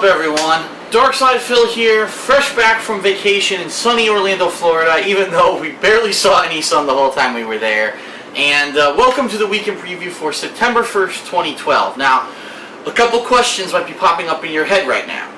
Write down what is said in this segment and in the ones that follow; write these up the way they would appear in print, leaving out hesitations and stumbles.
everyone? Darkside Phil here, fresh back from vacation in sunny Orlando, Florida, even though we barely saw any sun the whole time we were there. And welcome to the weekend preview for September 1st, 2012. Now, a couple questions might be popping up in your head right now.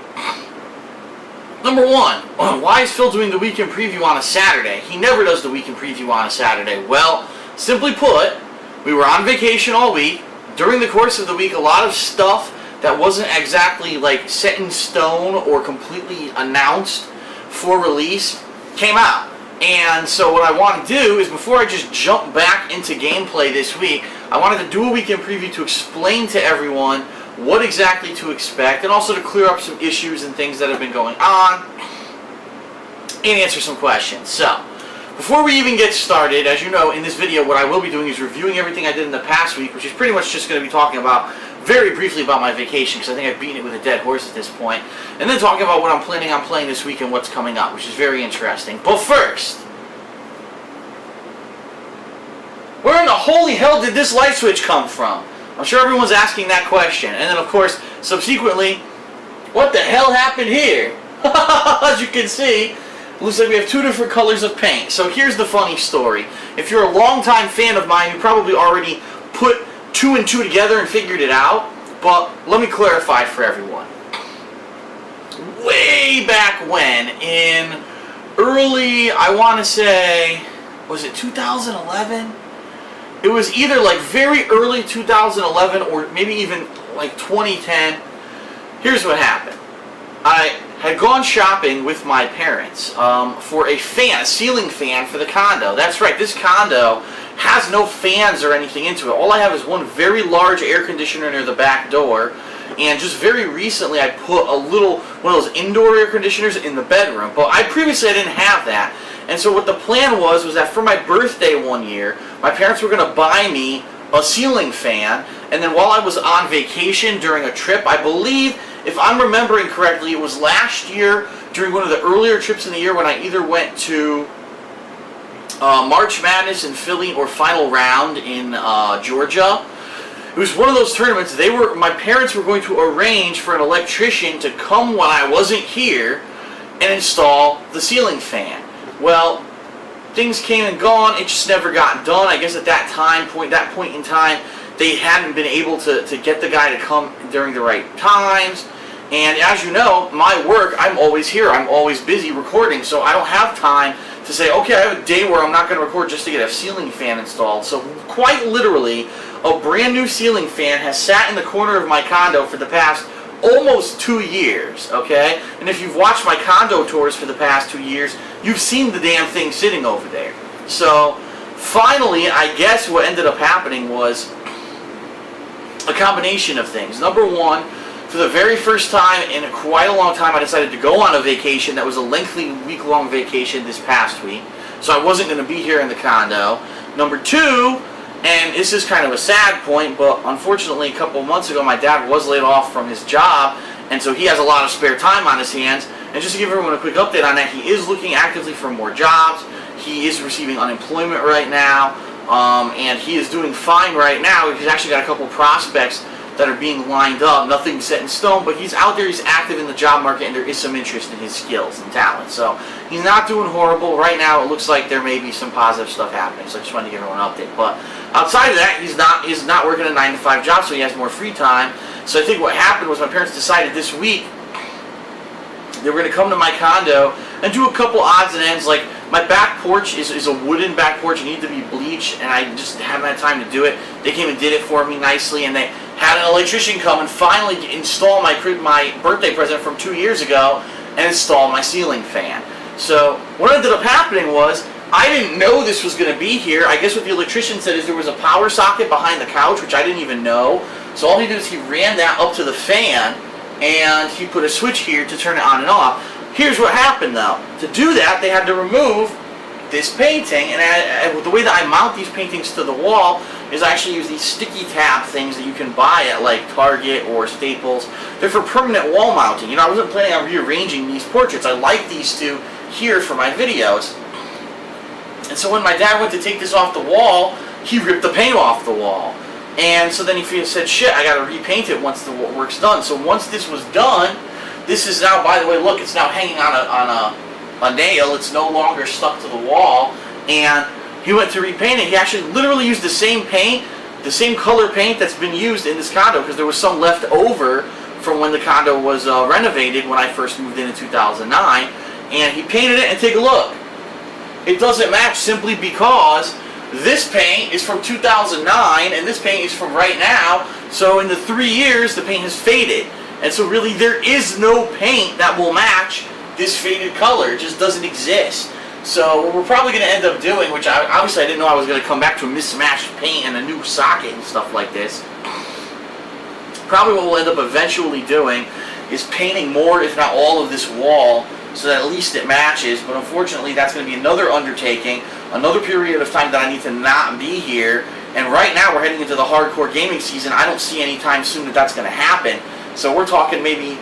Number one, why is Phil doing the weekend preview on a Saturday? He never does the weekend preview on a Saturday. Well, simply put, we were on vacation all week. During the course of the week, a lot of stuff that wasn't exactly like set in stone or completely announced for release came out. And so what I want to do is, before I just jump back into gameplay this week, I wanted to do a weekend preview to explain to everyone what exactly to expect, and also to clear up some issues and things that have been going on, and answer some questions. So, before we even get started, as you know, in this video what I will be doing is reviewing everything I did in the past week, which is pretty much just going to be talking about very briefly about my vacation, because I think I've beaten it with a dead horse at this point, and then talking about what I'm planning on playing this week and what's coming up, which is very interesting. But first, where in the holy hell did this light switch come from? I'm sure everyone's asking that question. And then, of course, subsequently, what the hell happened here? As you can see, it looks like we have two different colors of paint. So here's the funny story. If you're a longtime fan of mine, you probably already put two and two together and figured it out. But let me clarify for everyone. Way back when, in early, I want to say, was it 2011? It was either like very early 2011 or maybe even like 2010. Here's what happened. I had gone shopping with my parents for a fan, a ceiling fan for the condo. That's right, this condo has no fans or anything into it. All I have is one very large air conditioner near the back door. And just very recently I put a little, one of those indoor air conditioners in the bedroom. But previously I didn't have that. And so what the plan was that for my birthday one year, my parents were going to buy me a ceiling fan. And then while I was on vacation during a trip, I believe, if I'm remembering correctly, it was last year during one of the earlier trips in the year when I either went to March Madness in Philly or Final Round in Georgia. It was one of those tournaments. My parents were going to arrange for an electrician to come when I wasn't here and install the ceiling fan. Well, things came and gone. It just never got done. I guess at that point in time, they hadn't been able to get the guy to come during the right times. And as you know, my work, I'm always here. I'm always busy recording, so I don't have time to say, okay, I have a day where I'm not going to record just to get a ceiling fan installed. So quite literally, a brand new ceiling fan has sat in the corner of my condo for the past almost 2 years, okay? And if you've watched my condo tours for the past 2 years, you've seen the damn thing sitting over there. So, finally, I guess what ended up happening was a combination of things. Number one, for the very first time in quite a long time, I decided to go on a vacation that was a lengthy week-long vacation this past week. So I wasn't going to be here in the condo. Number two, and this is kind of a sad point, but unfortunately a couple months ago my dad was laid off from his job, and so he has a lot of spare time on his hands. And just to give everyone a quick update on that, he is looking actively for more jobs. He is receiving unemployment right now, and he is doing fine right now. He's actually got a couple prospects that are being lined up. Nothing set in stone, but he's out there, he's active in the job market, and there is some interest in his skills and talent. So he's not doing horrible. Right now it looks like there may be some positive stuff happening, so I just wanted to give everyone an update. But outside of that, he's not working a 9-to-5 job, so he has more free time. So I think what happened was my parents decided this week they were going to come to my condo and do a couple odds and ends. Like, my back porch is a wooden back porch. It needed to be bleached, and I just haven't had time to do it. They came and did it for me nicely, and they had an electrician come and finally install my birthday present from 2 years ago and install my ceiling fan. So what ended up happening was, I didn't know this was going to be here. I guess what the electrician said is there was a power socket behind the couch, which I didn't even know. So all he did is he ran that up to the fan, and he put a switch here to turn it on and off. Here's what happened though. To do that, they had to remove this painting, and the way that I mount these paintings to the wall is I actually use these sticky tab things that you can buy at like Target or Staples. They're for permanent wall mounting. You know, I wasn't planning on rearranging these portraits. I like these two here for my videos. And so when my dad went to take this off the wall, he ripped the paint off the wall. And so then he said, shit, I gotta repaint it once the work's done. So once this was done, This is now, by the way, look, it's now hanging on a nail. It's no longer stuck to the wall. And he went to repaint it. He actually literally used the same paint, the same color paint that's been used in this condo, because there was some left over from when the condo was renovated when I first moved in 2009. And he painted it, and take a look. It doesn't match simply because this paint is from 2009 and this paint is from right now. So in the 3 years, the paint has faded. And so really there is no paint that will match this faded color. It just doesn't exist. So what we're probably going to end up doing, which obviously I didn't know I was going to come back to a mismatched paint and a new socket and stuff like this. Probably what we'll end up eventually doing is painting more, if not all, of this wall so that at least it matches. But unfortunately that's going to be another undertaking, another period of time that I need to not be here. And right now we're heading into the hardcore gaming season. I don't see any time soon that that's going to happen. So we're talking maybe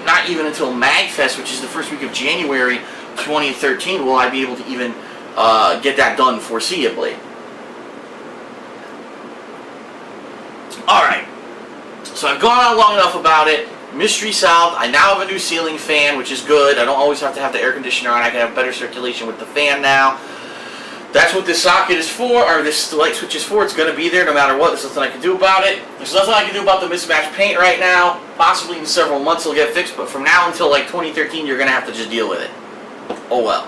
not even until MagFest, which is the first week of January 2013, will I be able to even get that done foreseeably. Alright, so I've gone on long enough about it. Mystery solved. I now have a new ceiling fan, which is good. I don't always have to have the air conditioner on. I can have better circulation with the fan now. That's what this socket is for, or this light switch is for. It's going to be there no matter what. There's nothing I can do about it. There's nothing I can do about the mismatched paint right now. Possibly in several months it'll get fixed, but from now until like 2013, you're going to have to just deal with it. Oh well.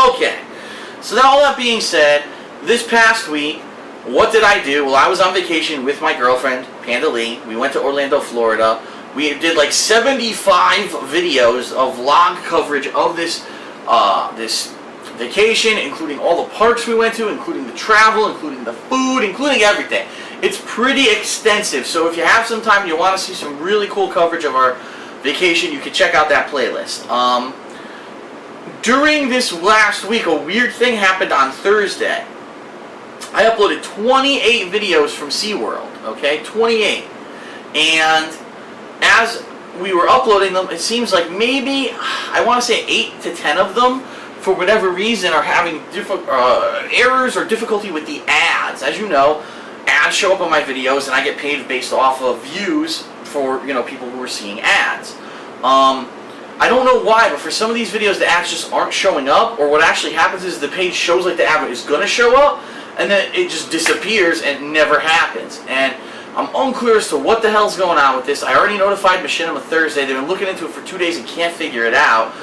Okay. So now all that being said, this past week, what did I do? Well, I was on vacation with my girlfriend, Panda Lee. We went to Orlando, Florida. We did like 75 videos of vlog coverage of this this vacation, including all the parks we went to, including the travel, including the food, including everything. It's pretty extensive, so if you have some time and you want to see some really cool coverage of our vacation, you can check out that playlist. During this last week, a weird thing happened on Thursday. I uploaded 28 videos from SeaWorld, okay? 28. And as we were uploading them, it seems like maybe, I want to say 8 to 10 of them, for whatever reason, are having errors or difficulty with the ads. As you know, ads show up on my videos, and I get paid based off of views for, you know, people who are seeing ads. I don't know why, but for some of these videos, the ads just aren't showing up, or what actually happens is the page shows like the ad is going to show up, and then it just disappears and never happens. And I'm unclear as to what the hell's going on with this. I already notified Machinima Thursday. They've been looking into it for 2 days and can't figure it out.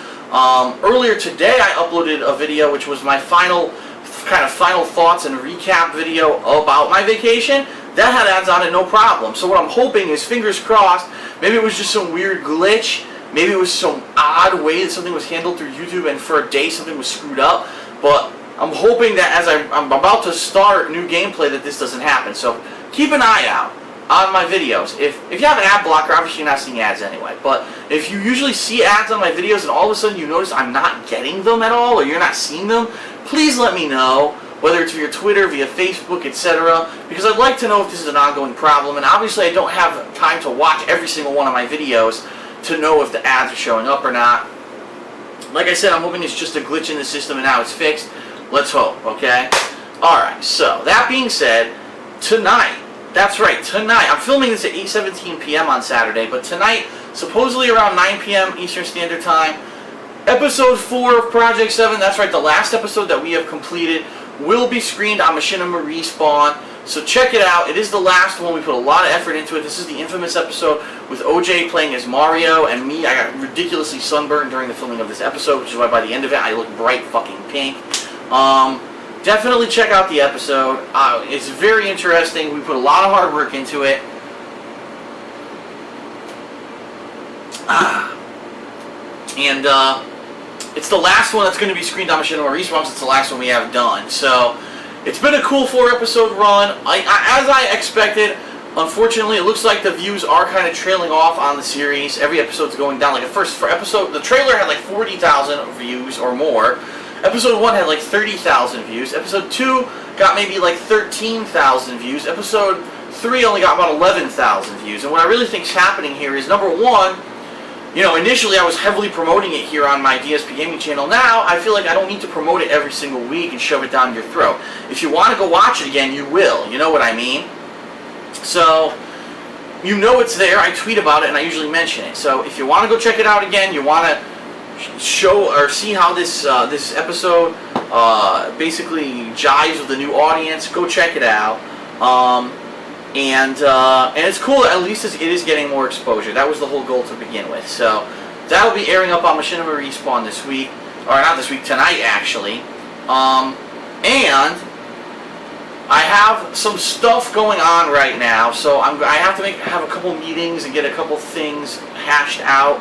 Earlier today I uploaded a video which was my final thoughts and recap video about my vacation. That had ads on it, no problem. So what I'm hoping is, fingers crossed, maybe it was just some weird glitch, maybe it was some odd way that something was handled through YouTube and for a day something was screwed up, but I'm hoping that as I'm about to start new gameplay that this doesn't happen. So keep an eye out on my videos. If you have an ad blocker, obviously you're not seeing ads anyway, but if you usually see ads on my videos and all of a sudden you notice I'm not getting them at all, or you're not seeing them, please let me know, whether it's via Twitter, via Facebook, etc., because I'd like to know if this is an ongoing problem. And obviously I don't have time to watch every single one of my videos to know if the ads are showing up or not. Like I said, I'm hoping it's just a glitch in the system and now it's fixed. Let's hope, okay? Alright, so that being said, tonight, that's right, tonight, I'm filming this at 8:17 p.m. on Saturday, but tonight, supposedly around 9 p.m. Eastern Standard Time, Episode 4 of Project 7, that's right, the last episode that we have completed, will be screened on Machinima Respawn. So check it out. It is the last one. We put a lot of effort into it. This is the infamous episode with OJ playing as Mario, and me, I got ridiculously sunburned during the filming of this episode, which is why by the end of it, I look bright fucking pink. Definitely check out the episode. It's very interesting. We put a lot of hard work into it. And it's the last one that's going to be screened on Machinima Respawn. It's the last one we have done. So it's been a cool 4-episode run. As I expected, unfortunately, it looks like the views are kind of trailing off on the series. Every episode's going down. Like for episode, the trailer had like 40,000 views or more. Episode 1 had like 30,000 views. Episode 2 got maybe like 13,000 views. Episode 3 only got about 11,000 views. And what I really think is happening here is, number one, you know, initially I was heavily promoting it here on my DSPGaming channel. Now, I feel like I don't need to promote it every single week and shove it down your throat. If you want to go watch it again, you will. You know what I mean? So, you know it's there. I tweet about it and I usually mention it. So if you want to go check it out again, you want to show or see how this this episode basically jives with the new audience, go check it out. And it's cool that at least it is getting more exposure. That was the whole goal to begin with. So that'll be airing up on Machinima Respawn this week, or not this week, tonight actually. And I have some stuff going on right now, so I have to have a couple meetings and get a couple things hashed out.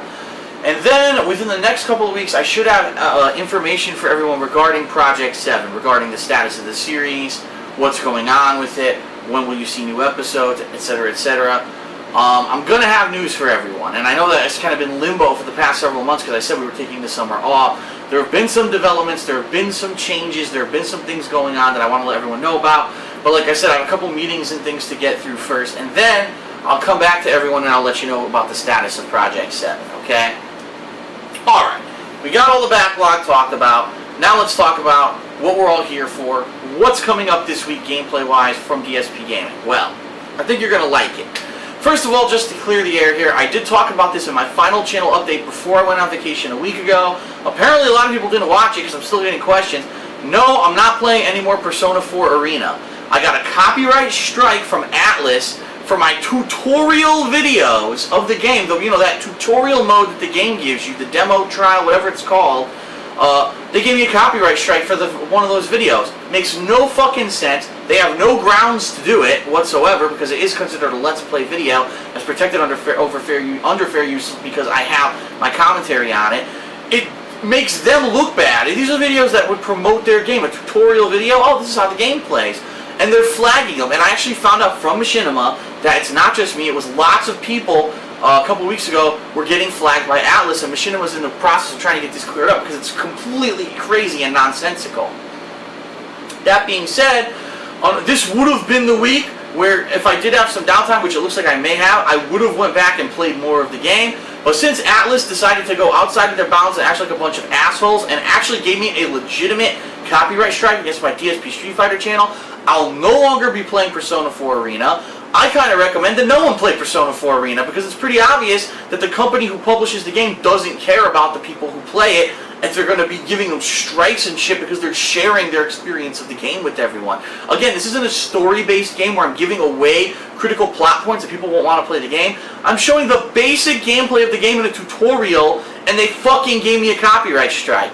And then within the next couple of weeks, I should have information for everyone regarding Project 7, regarding the status of the series, what's going on with it, when will you see new episodes, etc., etc. I'm going to have news for everyone, and I know that it's kind of been limbo for the past several months because I said we were taking the summer off. There have been some developments, there have been some changes, there have been some things going on that I want to let everyone know about. But like I said, I have a couple meetings and things to get through first, and then I'll come back to everyone and I'll let you know about the status of Project 7, okay? Alright, we got all the backlog talked about. Now let's talk about what we're all here for, what's coming up this week gameplay-wise from DSPGaming. Well, I think you're going to like it. First of all, just to clear the air here, I did talk about this in my final channel update before I went on vacation a week ago. Apparently a lot of people didn't watch it because I'm still getting questions. No, I'm not playing any more Persona 4 Arena. I got a copyright strike from Atlas for my tutorial videos of the game. You know, that tutorial mode that the game gives you, the demo trial, whatever it's called. They gave me a copyright strike for one of those videos. Makes no fucking sense. They have no grounds to do it whatsoever because it is considered a Let's Play video. It's protected under fair use because I have my commentary on it. It makes them look bad. These are videos that would promote their game. A tutorial video, oh, this is how the game plays. And they're flagging them. And I actually found out from Machinima that it's not just me. It was lots of people a couple weeks ago were getting flagged by Atlas, and Machinima was in the process of trying to get this cleared up because it's completely crazy and nonsensical. That being said, this would have been the week where if I did have some downtime, which it looks like I may have, I would have went back and played more of the game. But since Atlas decided to go outside of their bounds and act like a bunch of assholes and actually gave me a legitimate copyright strike against my DSP Street Fighter channel, I'll no longer be playing Persona 4 Arena. I kind of recommend that no one play Persona 4 Arena because it's pretty obvious that the company who publishes the game doesn't care about the people who play it, and they're going to be giving them strikes and shit because they're sharing their experience of the game with everyone. Again, this isn't a story-based game where I'm giving away critical plot points that people won't want to play the game. I'm showing the basic gameplay of the game in a tutorial, and they fucking gave me a copyright strike.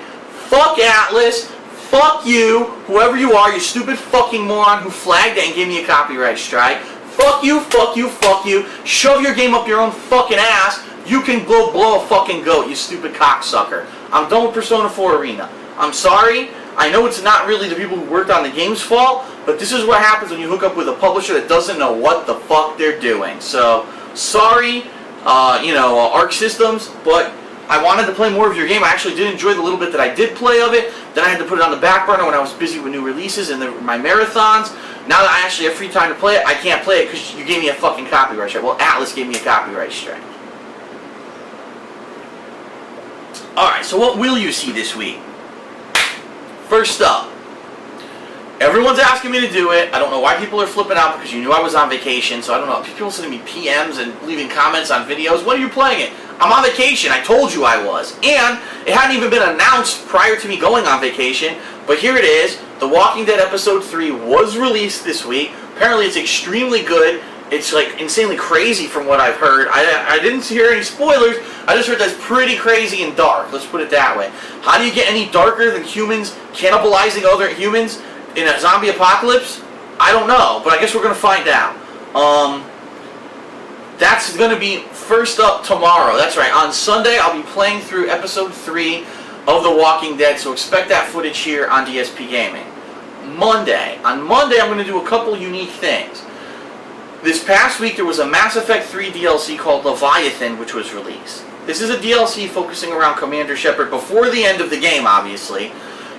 Fuck Atlas. Fuck you, whoever you are, you stupid fucking moron who flagged it and gave me a copyright strike. Fuck you, fuck you, fuck you. Shove your game up your own fucking ass. You can go blow a fucking goat, you stupid cocksucker. I'm done with Persona 4 Arena. I'm sorry. I know it's not really the people who worked on the game's fault, but this is what happens when you hook up with a publisher that doesn't know what the fuck they're doing. So, sorry, Arc Systems, but I wanted to play more of your game. I actually did enjoy the little bit that I did play of it. Then I had to put it on the back burner when I was busy with new releases and my marathons. Now that I actually have free time to play it, I can't play it because you gave me a fucking copyright strike. Well, Atlas gave me a copyright strike. Alright, so what will you see this week? First up, everyone's asking me to do it. I don't know why people are flipping out because you knew I was on vacation, so I don't know. People sending me PMs and leaving comments on videos. When are you playing it? I'm on vacation. I told you I was. And it hadn't even been announced prior to me going on vacation, but here it is. The Walking Dead Episode 3 was released this week. Apparently it's extremely good. It's like insanely crazy from what I've heard. I didn't hear any spoilers. I just heard that's pretty crazy and dark. Let's put it that way. How do you get any darker than humans cannibalizing other humans in a zombie apocalypse? I don't know, but I guess we're going to find out. That's going to be first up tomorrow. That's right. On Sunday, I'll be playing through Episode 3 of The Walking Dead, so expect that footage here on DSPGaming. On Monday, I'm going to do a couple unique things. This past week, there was a Mass Effect 3 DLC called Leviathan, which was released. This is a DLC focusing around Commander Shepard before the end of the game, obviously.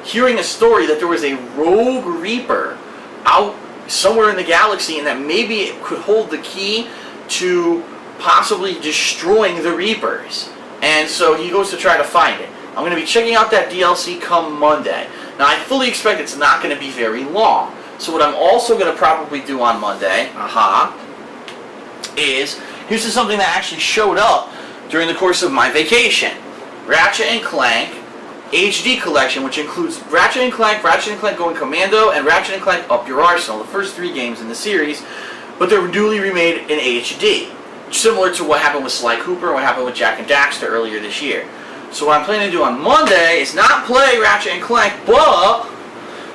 Hearing a story that there was a rogue Reaper out somewhere in the galaxy and that maybe it could hold the key to possibly destroying the Reapers. And so he goes to try to find it. I'm going to be checking out that DLC come Monday. Now, I fully expect it's not going to be very long. So what I'm also going to probably do on Monday, is Here's just something that actually showed up during the course of my vacation. Ratchet and Clank HD Collection, which includes Ratchet and Clank Going Commando, and Ratchet and Clank Up Your Arsenal, the first 3 games in the series, but they're newly remade in HD, similar to what happened with Sly Cooper and what happened with Jak and Daxter earlier this year. So what I'm planning to do on Monday is not play Ratchet and Clank, but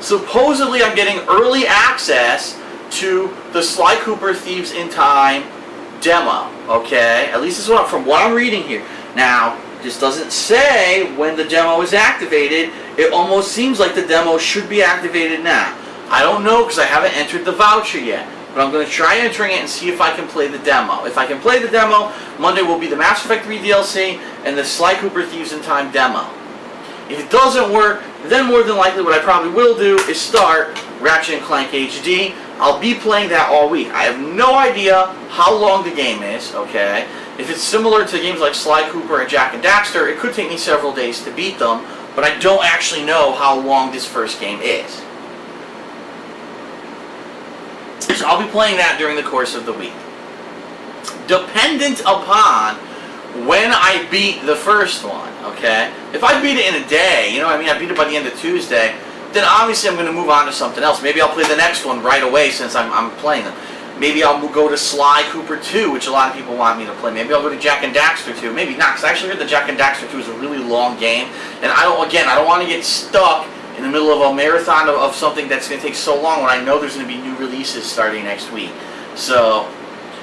supposedly I'm getting early access to the Sly Cooper Thieves in Time demo, okay? At least this is from what I'm reading here. Now, this doesn't say when the demo is activated. It almost seems like the demo should be activated now. I don't know because I haven't entered the voucher yet, but I'm going to try entering it and see if I can play the demo. If I can play the demo, Monday will be the Mass Effect 3 DLC and the Sly Cooper Thieves in Time demo. If it doesn't work, then more than likely what I probably will do is start Ratchet and Clank HD. I'll be playing that all week. I have no idea how long the game is, okay? If it's similar to games like Sly Cooper and Jak and Daxter, it could take me several days to beat them, but I don't actually know how long this first game is. So I'll be playing that during the course of the week. Dependent upon when I beat the first one, okay? If I beat it in a day, you know what I mean, I beat it by the end of Tuesday, then obviously I'm going to move on to something else. Maybe I'll play the next one right away since I'm playing them. Maybe I'll go to Sly Cooper 2, which a lot of people want me to play. Maybe I'll go to Jak and Daxter 2. Maybe not, because I actually heard that Jak and Daxter 2 is a really long game, and I don't want to get stuck in the middle of a marathon of something that's going to take so long when I know there's going to be new releases starting next week. So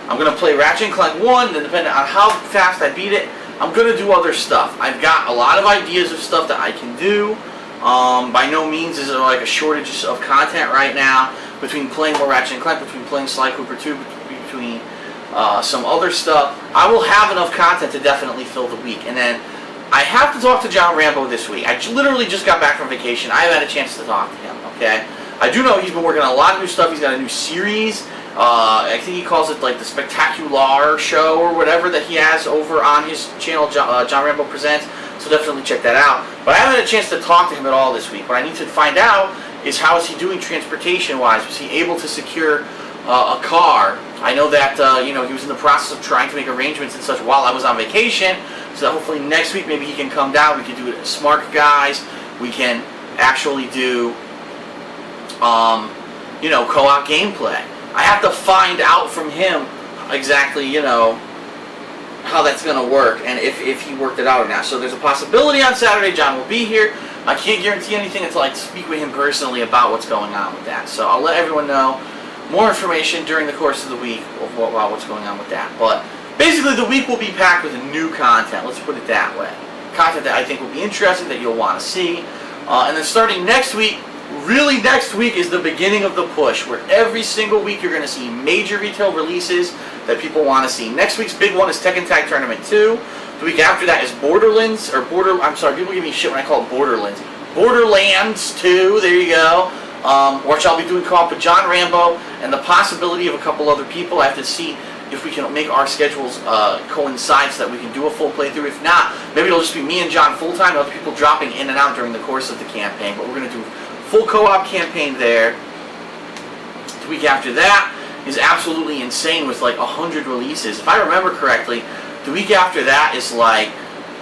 I'm going to play Ratchet and Clank 1, then depending on how fast I beat it, I'm going to do other stuff. I've got a lot of ideas of stuff that I can do. By no means is there like a shortage of content right now between playing more Ratchet and Clank, between playing Sly Cooper 2, between some other stuff. I will have enough content to definitely fill the week. And then I have to talk to John Rambo this week. I literally just got back from vacation. I haven't had a chance to talk to him, okay? I do know he's been working on a lot of new stuff. He's got a new series. I think he calls it like the Spectacular Show or whatever that he has over on his channel, John Rambo Presents. So definitely check that out. But I haven't had a chance to talk to him at all this week. What I need to find out is how is he doing transportation-wise? Was he able to secure a car? I know that he was in the process of trying to make arrangements and such while I was on vacation. So that hopefully next week maybe he can come down. We can do it at Smart Guys. We can actually do co-op gameplay. I have to find out from him exactly how that's going to work and if he worked it out or not. So there's a possibility on Saturday John will be here. I can't guarantee anything until I speak with him personally about what's going on with that. So I'll let everyone know more information during the course of the week about what's going on with that. But basically the week will be packed with new content, let's put it that way. Content that I think will be interesting, that you'll want to see. And then starting next week, really next week is the beginning of the push, where every single week you're going to see major retail releases that people want to see. Next week's big one is Tekken Tag Tournament 2. The week after that is people give me shit when I call it Borderlands. Borderlands 2, there you go. Which I'll be doing co-op with John Rambo and the possibility of a couple other people. I have to see if we can make our schedules coincide so that we can do a full playthrough. If not, maybe it'll just be me and John full-time, and other people dropping in and out during the course of the campaign. But we're going to do full co-op campaign there. The week after that is absolutely insane with like 100 releases. If I remember correctly, the week after that is like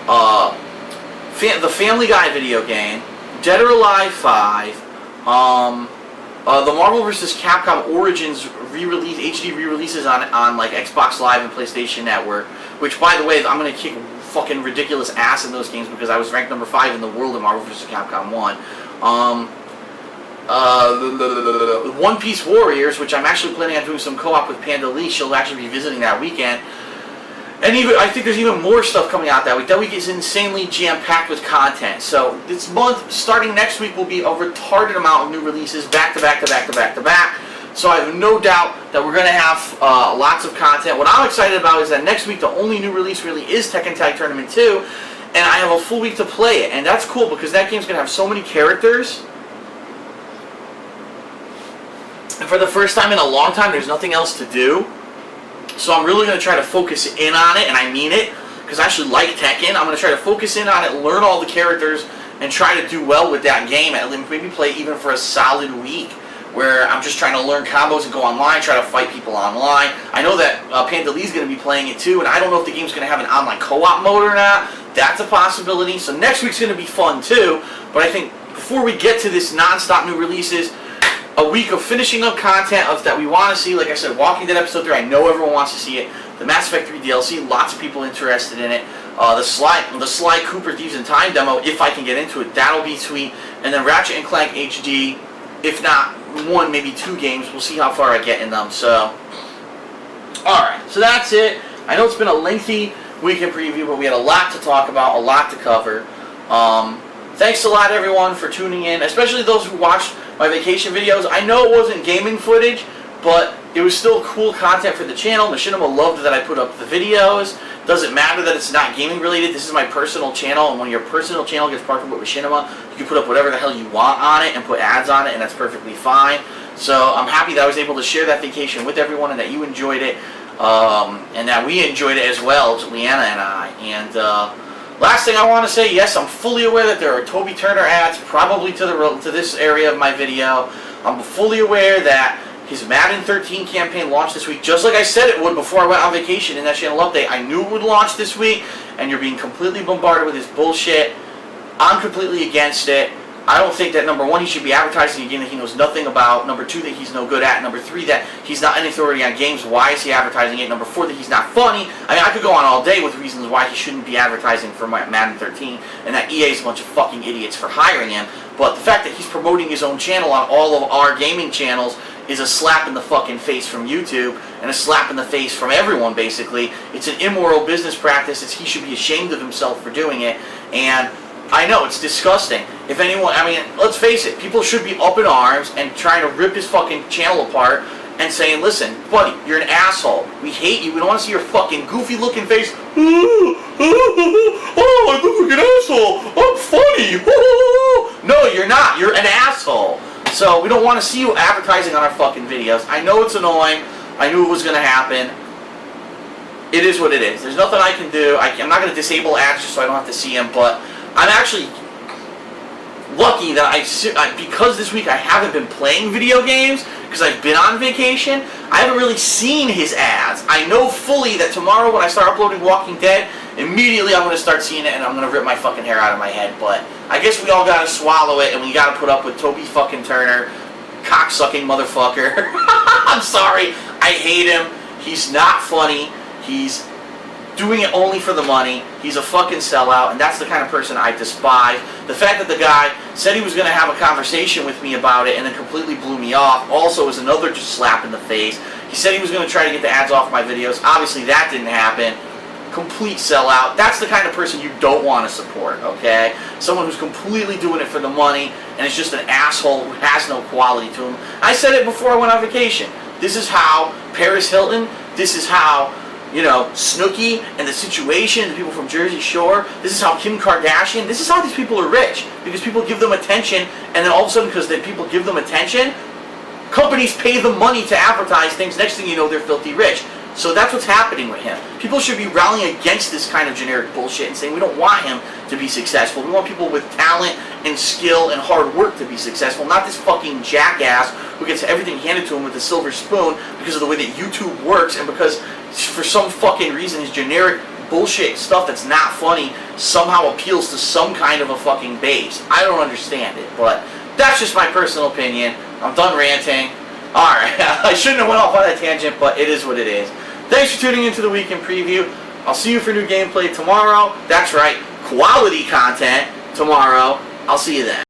the Family Guy video game, Dead or Alive 5, the Marvel vs. Capcom Origins re-release, HD re-releases on like Xbox Live and PlayStation Network, which by the way, I'm going to kick fucking ridiculous ass in those games because I was ranked number 5 in the world in Marvel vs. Capcom 1. One Piece Warriors, which I'm actually planning on doing some co-op with Panda Lee. She'll actually be visiting that weekend. And I think there's even more stuff coming out that week. That week is insanely jam-packed with content. So this month, starting next week, will be a retarded amount of new releases, back to back to back to back to back. So I have no doubt that we're going to have lots of content. What I'm excited about is that next week, the only new release really is Tekken Tag Tournament 2. And I have a full week to play it. And that's cool because that game's going to have so many characters. And for the first time in a long time, there's nothing else to do. So I'm really going to try to focus in on it, and I mean it, because I actually like Tekken. I'm going to try to focus in on it, learn all the characters, and try to do well with that game, and maybe play even for a solid week where I'm just trying to learn combos and go online, try to fight people online. I know that Panda Lee's going to be playing it too, and I don't know if the game's going to have an online co-op mode or not. That's a possibility. So next week's going to be fun too, but I think before we get to this non-stop new releases, a week of finishing up content of that we want to see. Like I said, Walking Dead Episode 3, I know everyone wants to see it. The Mass Effect 3 DLC, lots of people interested in it. The Sly Cooper Thieves in Time demo, if I can get into it, that'll be sweet. And then Ratchet and Clank HD, if not one, maybe 2 games. We'll see how far I get in them. So, alright, so that's it. I know it's been a lengthy weekend preview, but we had a lot to talk about, a lot to cover. Thanks a lot, everyone, for tuning in, especially those who watched my vacation videos. I know it wasn't gaming footage, but it was still cool content for the channel. Machinima loved that I put up the videos. Doesn't matter that it's not gaming related. This is my personal channel, and when your personal channel gets partnered with Machinima, you can put up whatever the hell you want on it and put ads on it, and that's perfectly fine. So I'm happy that I was able to share that vacation with everyone and that you enjoyed it, and that we enjoyed it as well, Leanna and I. And last thing I want to say, yes, I'm fully aware that there are Toby Turner ads probably to this area of my video. I'm fully aware that his Madden 13 campaign launched this week, just like I said it would before I went on vacation in that channel update. I knew it would launch this week, and you're being completely bombarded with his bullshit. I'm completely against it. I don't think that, number 1, he should be advertising a game that he knows nothing about. Number 2, that he's no good at. Number 3, that he's not an authority on games. Why is he advertising it? Number 4, that he's not funny. I mean, I could go on all day with reasons why he shouldn't be advertising for Madden 13, and that EA is a bunch of fucking idiots for hiring him. But the fact that he's promoting his own channel on all of our gaming channels is a slap in the fucking face from YouTube, and a slap in the face from everyone, basically. It's an immoral business practice. He should be ashamed of himself for doing it, and I know, it's disgusting. If anyone, I mean, let's face it, people should be up in arms and trying to rip his fucking channel apart and saying, listen, buddy, you're an asshole. We hate you. We don't want to see your fucking goofy-looking face. Oh, I look like an asshole. I'm funny. No, you're not. You're an asshole. So we don't want to see you advertising on our fucking videos. I know it's annoying. I knew it was going to happen. It is what it is. There's nothing I can do. I'm not going to disable ads just so I don't have to see them, but I'm actually lucky that because this week I haven't been playing video games, because I've been on vacation, I haven't really seen his ads. I know fully that tomorrow when I start uploading Walking Dead, immediately I'm going to start seeing it and I'm going to rip my fucking hair out of my head. But I guess we all got to swallow it, and we got to put up with Toby fucking Turner, cocksucking motherfucker. I'm sorry, I hate him. He's not funny. He's doing it only for the money. He's a fucking sellout, and that's the kind of person I despise. The fact that the guy said he was going to have a conversation with me about it and then completely blew me off also is another just slap in the face. He said he was going to try to get the ads off my videos. Obviously that didn't happen. Complete sellout. That's the kind of person you don't want to support, okay? Someone who's completely doing it for the money and is just an asshole who has no quality to him. I said it before I went on vacation. This is how Paris Hilton, this is how, you know, Snooki and The Situation, the people from Jersey Shore, this is how Kim Kardashian, this is how these people are rich. Because people give them attention, and then all of a sudden, because people give them attention, companies pay them money to advertise things. Next thing you know, they're filthy rich. So that's what's happening with him. People should be rallying against this kind of generic bullshit and saying we don't want him to be successful. We want people with talent and skill and hard work to be successful, not this fucking jackass who gets everything handed to him with a silver spoon because of the way that YouTube works, and because for some fucking reason his generic bullshit stuff that's not funny somehow appeals to some kind of a fucking base. I don't understand it, but that's just my personal opinion. I'm done ranting. Alright, I shouldn't have went off on that tangent, but it is what it is. Thanks for tuning into the weekend preview. I'll see you for new gameplay tomorrow. That's right, quality content tomorrow. I'll see you then.